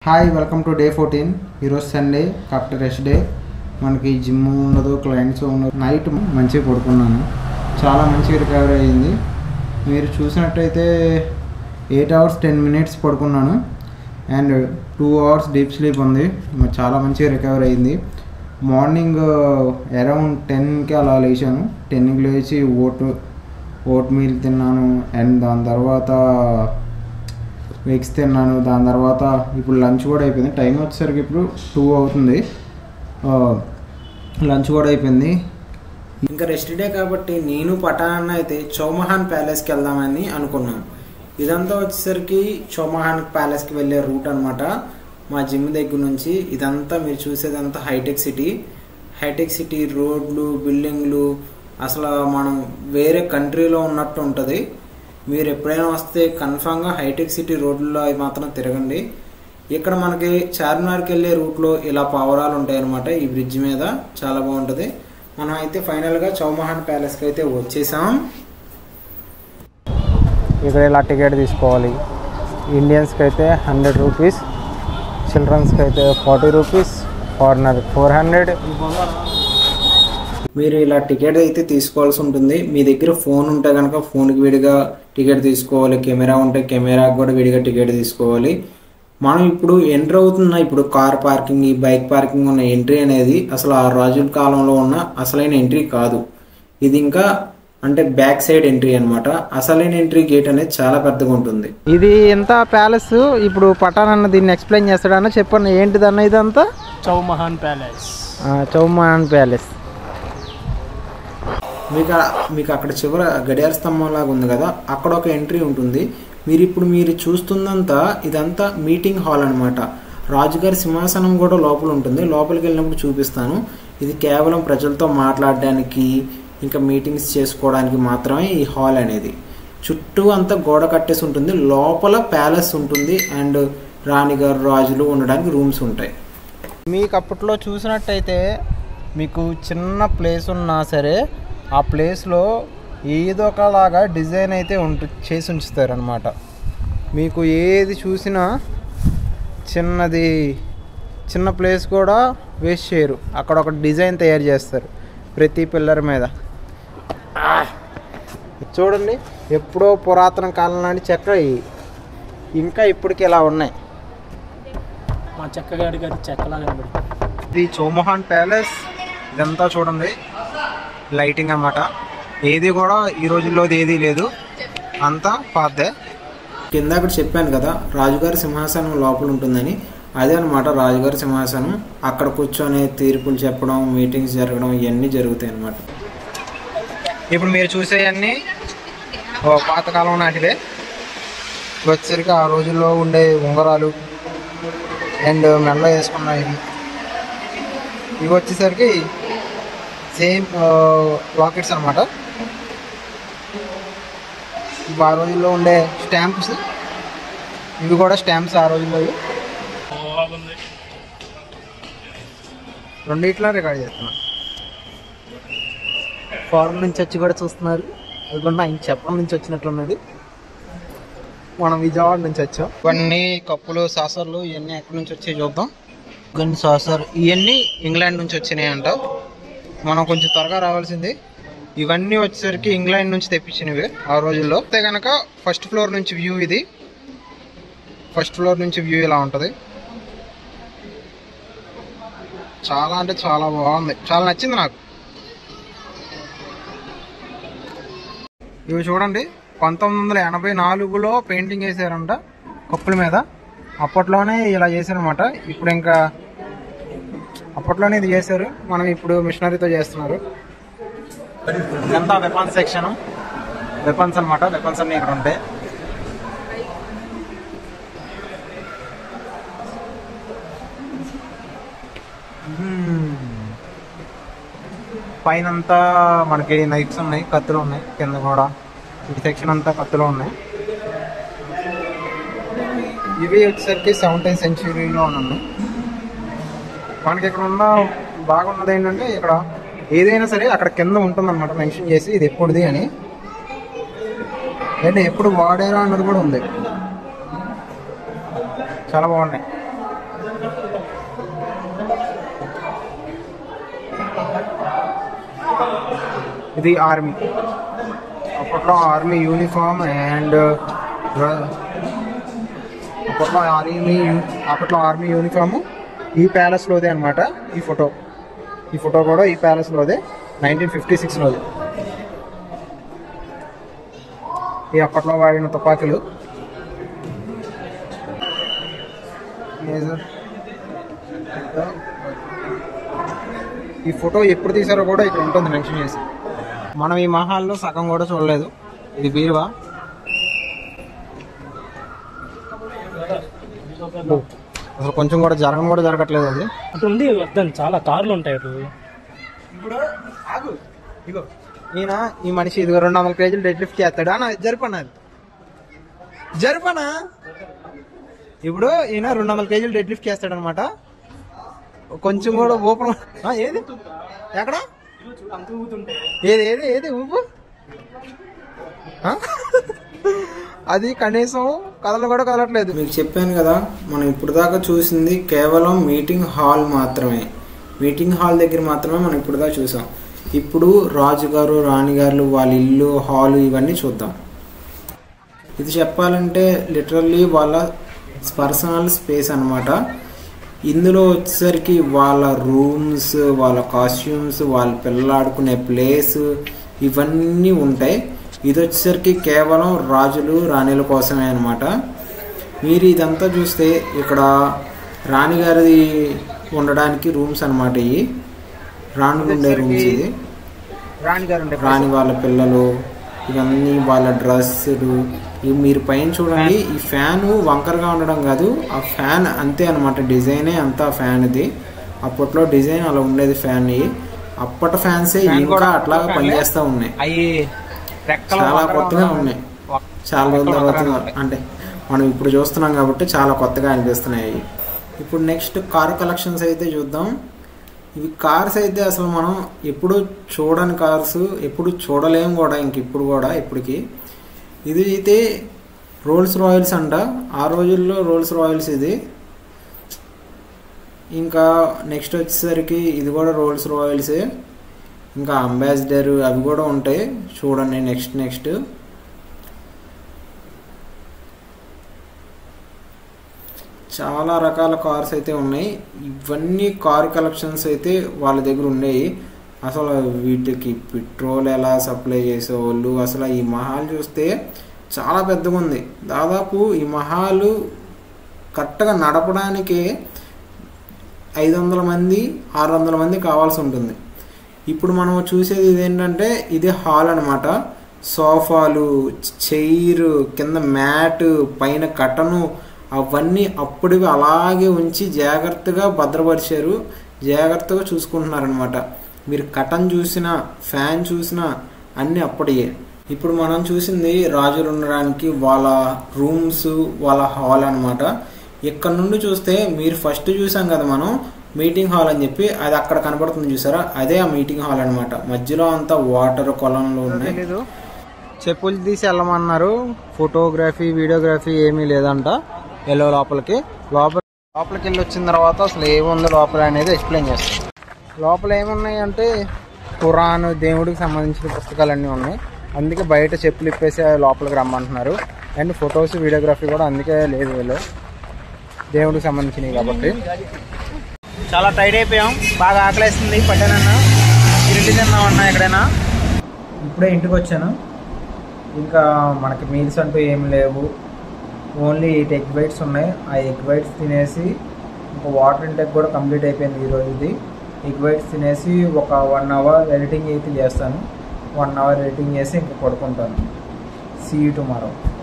Hi welcome to day 14. ఈరోజు Sunday after rest day. మనకి gym ఉండదు, క్లయింట్స్ ఉండదు. నైట్ మంచిగా పడుకున్నాను, చాలా మంచిగా రికవరీ అయ్యింది. మీరు చూసినట్టయితే 8 hours 10 minutes పడుకున్నాను అండ్ 2 hours డీప్ స్లీప్ ఉంది. చాలా మంచిగా రికవరీ అయ్యింది. మార్నింగ్ అరౌండ్ 10కి అలా లేచాను. 10కి లేచి ఓట్ మీల్ తిన్నాను అండ్ దాని తర్వాత ఎగ్స్ తిన్నాను. దాని తర్వాత ఇప్పుడు లంచ్ కూడా అయిపోయింది. టైం వచ్చేసరికి ఇప్పుడు 2 అవుతుంది. లంచ్ కూడా అయిపోయింది. ఇంకా రెస్ట్ డే కాబట్టి నేను పఠాన్ అయితే చౌమహాన్ ప్యాలెస్కి వెళ్దామని అనుకున్నాను. ఇదంతా వచ్చేసరికి చౌమహాన్ ప్యాలెస్కి వెళ్ళే రూట్ అనమాట. మా జిమ్ దగ్గర నుంచి ఇదంతా మీరు చూసేదంతా హైటెక్ సిటీ రోడ్లు, బిల్డింగ్లు, అసలు మనం వేరే కంట్రీలో ఉన్నట్టు ఉంటుంది. మీరు ఎప్పుడైనా వస్తే కన్ఫామ్గా హైటెక్ సిటీ రోడ్లలో అవి మాత్రం తిరగండి. ఇక్కడ మనకి చార్మినార్కి వెళ్ళే రూట్లో ఇలా పావురాలు ఉంటాయి అనమాట. ఈ బ్రిడ్జ్ మీద చాలా బాగుంటుంది. మనం అయితే ఫైనల్గా చౌమహాన్ ప్యాలెస్కి అయితే వచ్చేసాం. ఇక్కడ ఇలా టికెట్ తీసుకోవాలి. ఇండియన్స్కి అయితే 100 రూపీస్, చిల్డ్రన్స్కి అయితే 40 రూపీస్, ఫారినర్ 400. మీరు ఇలా టికెట్ అయితే తీసుకోవాల్సి ఉంటుంది. మీ దగ్గర ఫోన్ ఉంటే కనుక ఫోన్కి విడిగా టికెట్ తీసుకోవాలి. కెమెరా ఉంటే కెమెరాకి కూడా విడిగా టికెట్ తీసుకోవాలి. మనం ఇప్పుడు ఎంటర్ అవుతున్న ఇప్పుడు కార్ పార్కింగ్, ఈ బైక్ పార్కింగ్ ఉన్న ఎంట్రీ అనేది అసలు ఆ రాజుల కాలంలో ఉన్న అసలైన ఎంట్రీ కాదు. ఇది ఇంకా అంటే బ్యాక్ సైడ్ ఎంట్రీ అనమాట. అసలైన ఎంట్రీ గేట్ అనేది చాలా పెద్దగా ఉంటుంది. ఇది ఎంత ప్యాలెస్. ఇప్పుడు పఠాన్ అన్న దీన్ని ఎక్స్ప్లెయిన్ చేస్తాడన్న చెప్పండి. ఏంటిదన్న ఇదంతా? చౌమహాన్ ప్యాలెస్. చౌమహాన్ ప్యాలెస్ మీకు అక్కడ చివర గడియార స్తంభం లాగా ఉంది కదా, అక్కడ ఒక ఎంట్రీ ఉంటుంది. మీరు చూస్తుందంతా ఇదంతా మీటింగ్ హాల్ అనమాట. రాజుగారి సింహాసనం కూడా లోపల ఉంటుంది. లోపలికి వెళ్ళినప్పుడు చూపిస్తాను. ఇది కేవలం ప్రజలతో మాట్లాడడానికి, ఇంకా మీటింగ్స్ చేసుకోవడానికి మాత్రమే ఈ హాల్ అనేది. చుట్టూ అంతా గోడ కట్టేసి ఉంటుంది. లోపల ప్యాలెస్ ఉంటుంది అండ్ రాణిగారు, రాజులు ఉండడానికి రూమ్స్ ఉంటాయి. మీకు అప్పట్లో చూసినట్టయితే మీకు చిన్న ప్లేస్ ఉన్నా సరే ఆ ప్లేస్లో ఏదో ఒకలాగా డిజైన్ అయితే చేసి ఉంచుతారనమాట. మీకు ఏది చూసినా చిన్న ప్లేస్ కూడా వేస్ట్ చేయరు. అక్కడ ఒక డిజైన్ తయారు చేస్తారు ప్రతి పిల్లర్ మీద. చూడండి, ఎప్పుడో పురాతన కాలం నాటి చెక్క ఇంకా ఇప్పటికి ఇలా ఉన్నాయి. మా చెక్కగాడి గారి చెక్కలాగా. ఇది చౌమహాన్ ప్యాలెస్. ఇదంతా చూడండి లైటింగ్ అన్నమాట. ఏది కూడా ఈ రోజుల్లో ఏది లేదు, అంతా పాతదే. కింద అక్కడ చెప్పాను కదా రాజుగారి సింహాసనం లోపల ఉంటుందని. అదే అనమాట రాజుగారి సింహాసనం. అక్కడ కూర్చొని తీర్పులు చెప్పడం, మీటింగ్స్ జరగడం ఇవన్నీ జరుగుతాయి అన్నమాట. ఇప్పుడు మీరు చూసేవన్నీ పాతకాలం నాటివే. వచ్చేసరికి ఆ రోజుల్లో ఉండే ఉంగరాలు అండ్ మెల్ల వేసుకున్నాయి. ఇవి వచ్చేసరికి సేమ్ లాకెట్స్ అనమాట. ఇవి ఆ రోజుల్లో ఉండే స్టాంప్స్. ఇవి కూడా స్టాంప్స్ ఆ రోజుల్లో. రెండిట్లో రికార్డ్ చేస్తున్నాను. ఫారెన్ నుంచి వచ్చి కూడా చూస్తున్నారు. అందుకని ఆయన చెప్పడం నుంచి వచ్చినట్లున్నది. మనం విజయవాడ నుంచి వచ్చాం. ఇవన్నీ కప్పులు, సాసర్లు ఇవన్నీ ఎక్కడి నుంచి వచ్చాయి చూద్దాం. కొన్ని సాసర్ ఇవన్నీ ఇంగ్లాండ్ నుంచి వచ్చినాయి అంట. మనం కొంచెం త్వరగా రావాల్సింది. ఇవన్నీ వచ్చేసరికి ఇంగ్లాండ్ నుంచి తెప్పించినవి ఆ రోజుల్లో. అయితే కనుక ఫస్ట్ ఫ్లోర్ నుంచి వ్యూ ఇది. ఫస్ట్ ఫ్లోర్ నుంచి వ్యూ ఇలా ఉంటుంది. చాలా అంటే చాలా బాగుంది. చాలా నచ్చింది నాకు. ఇవి చూడండి, 1984లో పెయింటింగ్ వేసారంట కప్పుల మీద. అప్పట్లోనే ఇలా చేశారనమాట. ఇప్పుడు ఇంకా అప్పట్లోనే ఇది చేశారు. మనం ఇప్పుడు మిషనరీతో చేస్తున్నారు. ఇదంతా వెపన్స్ సెక్షన్. వెపన్స్ అనమాట. వెపన్స్ అన్నీ ఇక్కడ ఉంటాయి. పైన అంతా మనకి నైఫ్స్ ఉన్నాయి, కత్తులు ఉన్నాయి. కింద కూడా ఈ సెక్షన్ అంతా కత్తులు ఉన్నాయి. ఇవి వచ్చేసరికి 17th centuryలో ఉన్నాయి. మనకి ఇక్కడ ఉన్న బాగున్నది ఏంటంటే ఇక్కడ ఏదైనా సరే అక్కడ కింద ఉంటుందన్నమాట మెన్షన్ చేసి ఇది ఎప్పుడుది అని. అంటే ఎప్పుడు వాడారా అన్నది కూడా ఉంది. చాలా బాగున్నాయి. ఇది ఆర్మీ, అప్పట్లో ఆర్మీ యూనిఫామ్ అండ్ అప్పట్లో ఆర్మీ యూనిఫామ్ ఈ ప్యాలెస్లోదే అనమాట. ఈ ఫోటో కూడా ఈ ప్యాలెస్లోదే, 1956లోదే. ఈ అప్పట్లో వాడిన తుపాకులు. ఈ ఫోటో ఎప్పుడు తీసారో కూడా ఇక్కడ ఉంటుంది మెన్షన్ చేసి. మనం ఈ మహాల్లో సగం కూడా చూడలేదు. ఇది బీరువా. అసలు కొంచెం కూడా జరగట్లేదు అది. అటు ఉంది వద్దని చాలా కార్లు ఉంటాయి అటు. ఇప్పుడు ఆగు, ఇగో ఈయన ఈ మనిషి ఇదిగో 200 కేజీలు డెడ్ లిఫ్ట్ చేస్తాడు అన్న. జరుపనా ఇప్పుడు ఈయన 200 కేజీలు డెడ్ లిఫ్ట్ చేస్తాడు అనమాట. కొంచెం కూడా ఓపెన్. ఏది ఎక్కడ ఏది ఊపు అది కనీసం కథలు కూడా కదలట్లేదు. మీకు చెప్పాను కదా, మనం ఇప్పుడు దాకా చూసింది కేవలం మీటింగ్ హాల్ మాత్రమే. మీటింగ్ హాల్ దగ్గర మాత్రమే మనం ఇప్పుడు దాకా చూసాం. ఇప్పుడు రాజుగారు రాణిగారు వాళ్ళ ఇల్లు, హాలు ఇవన్నీ చూద్దాం. ఇది చెప్పాలంటే లిటరల్లీ వాళ్ళ పర్సనల్ స్పేస్ అనమాట. ఇందులో వచ్చేసరికి వాళ్ళ రూమ్స్, వాళ్ళ కాస్ట్యూమ్స్, వాళ్ళ పిల్లలు ఆడుకునే ప్లేస్ ఇవన్నీ ఉంటాయి. ఇది వచ్చేసరికి కేవలం రాజులు రాణిల కోసమే అనమాట. మీరు ఇదంతా చూస్తే ఇక్కడ రాణిగారి ఉండడానికి రూమ్స్ అనమాట. ఇవి రాణులు ఉండే రూమ్స్. ఇది రాణి వాళ్ళ పిల్లలు, ఇవన్నీ వాళ్ళ డ్రెస్సులు. ఇవి మీరు పైన చూడండి. ఈ ఫ్యాన్ వంకరగా ఉండడం కాదు, ఆ ఫ్యాన్ అంతే అనమాట. డిజైనే అంతా ఫ్యాన్. ఇది అప్పట్లో డిజైన్ అలా ఉండేది ఫ్యాన్. అప్పటి ఫ్యాన్సే ఇంకా అట్లా పనిచేస్తూ ఉన్నాయి. చాలా కొత్తగా ఉన్నాయి. చాలా రోజుల తర్వాత అంటే మనం ఇప్పుడు చూస్తున్నాం కాబట్టి చాలా కొత్తగా అనిపిస్తున్నాయి. ఇప్పుడు నెక్స్ట్ కార్ కలెక్షన్స్ అయితే చూద్దాం. ఇవి కార్స్ అయితే అసలు మనం ఎప్పుడు చూడని కార్స్, ఎప్పుడు చూడలేము కూడా ఇప్పటికి. ఇది అయితే రోల్స్ రాయల్స్ అంట. ఆ రోజుల్లో రోల్స్ రాయల్స్ ఇది. ఇంకా నెక్స్ట్ వచ్చేసరికి ఇది కూడా రోల్స్ రాయల్సే. ఇంకా అంబాసిడర్ అవి కూడా ఉంటాయి చూడండి. నెక్స్ట్ చాలా రకాల కార్స్ అయితే ఉన్నాయి. ఇవన్నీ కార్ కలెక్షన్స్ అయితే వాళ్ళ దగ్గర ఉన్నాయి. అసలు వీటికి పెట్రోల్ ఎలా సప్లై చేసేవాళ్ళు. అసలు ఈ మహాల్ చూస్తే చాలా పెద్దగా ఉంది. దాదాపు ఈ మహాల్ కరెక్ట్గా నడపడానికి 500 మంది 600 మంది కావాల్సి ఉంటుంది. ఇప్పుడు మనం చూసేది ఇదేంటంటే ఇది హాల్ అనమాట. సోఫాలు, చైర్, కింద మ్యాట్, పైన కటను అవన్నీ అప్పటివి అలాగే ఉంచి జాగ్రత్తగా భద్రపరిచారు. జాగ్రత్తగా చూసుకుంటున్నారనమాట. మీరు కటన్ చూసినా, ఫ్యాన్ చూసినా అన్నీ అప్పటియే. ఇప్పుడు మనం చూసింది రాజులు ఉండడానికి వాళ్ళ రూమ్స్, వాళ్ళ హాల్ అనమాట. ఇక్కడ నుండి చూస్తే మీరు ఫస్ట్ చూసాం కదా మనం మీటింగ్ హాల్ అని చెప్పి, అది అక్కడ కనబడుతుంది చూసారా, అదే ఆ మీటింగ్ హాల్ అనమాట. మధ్యలో అంతా వాటర్ కొలంలో ఉన్నాయి. చెప్పులు తీసి వెళ్ళమన్నారు. ఫోటోగ్రఫీ, వీడియోగ్రఫీ ఏమీ లేదంట. వెళ్ళే లోపలికి వెళ్ళి వచ్చిన తర్వాత అసలు ఏముంది లోపల అనేది ఎక్స్ప్లెయిన్ చేస్తాం. లోపల ఏమున్నాయి అంటే ఖురాన్, దేవుడికి సంబంధించిన పుస్తకాలన్నీ ఉన్నాయి. అందుకే బయట చెప్పులు ఇప్పేసి లోపలికి రమ్మంటున్నారు. అండ్ ఫొటోస్, వీడియోగ్రఫీ కూడా అందుకే లేదు వీళ్ళు, దేవుడికి సంబంధించినవి కాబట్టి. చాలా టైట్ అయిపోయాం. బాగా ఆకలేస్తుంది. పట్టానన్నా ఇడ్లీ తిన్నామన్నా ఎక్కడైనా. ఇప్పుడే ఇంటికి వచ్చాను. ఇంకా మనకి మీల్స్ అంటూ ఏమి లేవు. ఓన్లీ 8 ఎగ్ వైట్స్ ఉన్నాయి. ఆ ఎగ్ వైట్స్ తినేసి ఇంకా వాటర్ ఇంటెక్ కూడా కంప్లీట్ అయిపోయింది ఈరోజు. ఇది ఎగ్ వైట్స్ తినేసి ఒక 1 అవర్ ఎడిటింగ్ అయితే చేస్తాను. 1 అవర్ ఎడిటింగ్ చేసి ఇంకా పడుకుంటాను. See you tomorrow.